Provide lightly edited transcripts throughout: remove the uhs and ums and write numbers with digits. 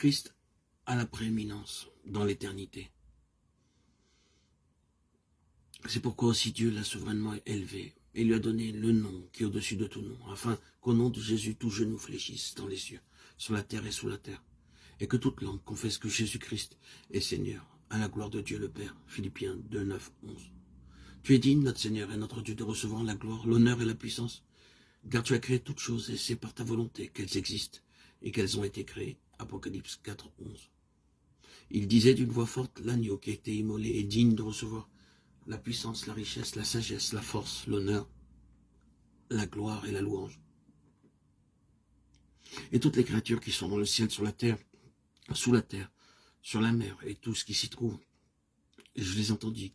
Christ a la prééminence dans l'éternité. C'est pourquoi aussi Dieu l'a souverainement élevé et lui a donné le nom qui est au-dessus de tout nom, afin qu'au nom de Jésus, tout genou fléchisse dans les cieux, sur la terre et sous la terre, et que toute langue confesse que Jésus-Christ est Seigneur, à la gloire de Dieu le Père. Philippiens 2, 9, 11. Tu es digne, notre Seigneur et notre Dieu, de recevoir la gloire, l'honneur et la puissance, car tu as créé toutes choses et c'est par ta volonté qu'elles existent et qu'elles ont été créées. Apocalypse 4, 11. Il disait d'une voix forte, l'agneau qui a été immolé est digne de recevoir la puissance, la richesse, la sagesse, la force, l'honneur, la gloire et la louange. Et toutes les créatures qui sont dans le ciel, sur la terre, sous la terre, sur la mer et tout ce qui s'y trouve. Et je les entendis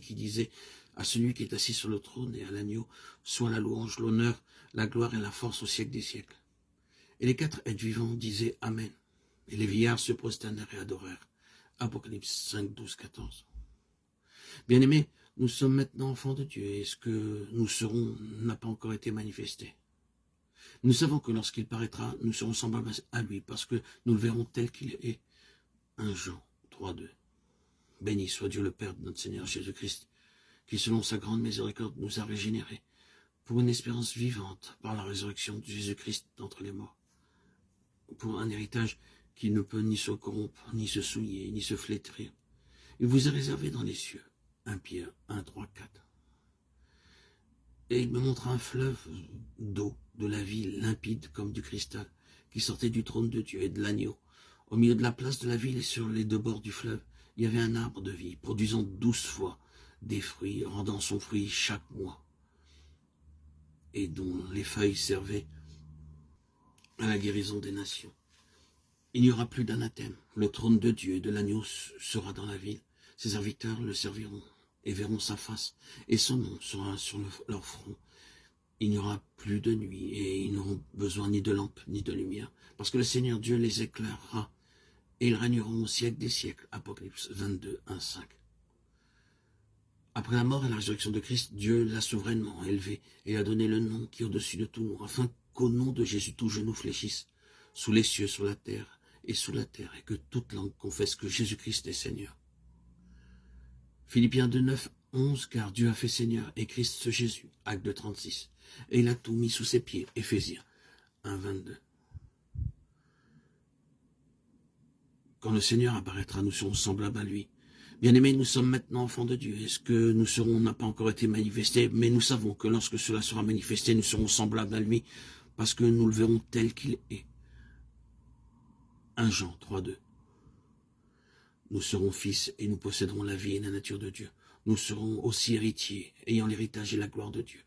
qui disaient à celui qui est assis sur le trône et à l'agneau, soit la louange, l'honneur, la gloire et la force au siècle des siècles. Et les 4 êtres vivants disaient Amen. Et les vieillards se prosternèrent et adorèrent. Apocalypse 5, 12, 14. Bien-aimés, nous sommes maintenant enfants de Dieu et ce que nous serons n'a pas encore été manifesté. Nous savons que lorsqu'il paraîtra, nous serons semblables à lui parce que nous le verrons tel qu'il est. 1 Jean 3, 2. Béni soit Dieu le Père de notre Seigneur Jésus-Christ, qui selon sa grande miséricorde nous a régénérés pour une espérance vivante par la résurrection de Jésus-Christ d'entre les morts, pour un héritage qui ne peut ni se corrompre, ni se souiller, ni se flétrir. Il vous est réservé dans les cieux. 1 Pierre 1, 3, 4. Et il me montra un fleuve d'eau de la ville limpide comme du cristal, qui sortait du trône de Dieu et de l'agneau. Au milieu de la place de la ville et sur les 2 bords du fleuve, il y avait un arbre de vie, produisant 12 fois des fruits, rendant son fruit chaque mois, et dont les feuilles servaient à la guérison des nations. Il n'y aura plus d'anathème. Le trône de Dieu et de l'agneau sera dans la ville. Ses serviteurs le serviront et verront sa face, et son nom sera sur leur front. Il n'y aura plus de nuit, et ils n'auront besoin ni de lampe, ni de lumière, parce que le Seigneur Dieu les éclairera, et ils régneront au siècle des siècles. Apocalypse 22, 1, 5. Après la mort et la résurrection de Christ, Dieu l'a souverainement élevé, et a donné le nom qui est au-dessus de tout nom, afin qu'au nom de Jésus, tout genou fléchisse, sous les cieux, sur la terre, et sous la terre, et que toute langue confesse que Jésus-Christ est Seigneur. Philippiens 2, 9, 11, car Dieu a fait Seigneur et Christ Jésus, acte 36, et il a tout mis sous ses pieds, Éphésiens 1, 22. Quand le Seigneur apparaîtra, nous serons semblables à lui. Bien-aimés, nous sommes maintenant enfants de Dieu, et ce que nous serons n'a pas encore été manifesté, mais nous savons que lorsque cela sera manifesté, nous serons semblables à lui, parce que nous le verrons tel qu'il est. 1 Jean 3, 2. Nous serons fils et nous posséderons la vie et la nature de Dieu. Nous serons aussi héritiers, ayant l'héritage et la gloire de Dieu.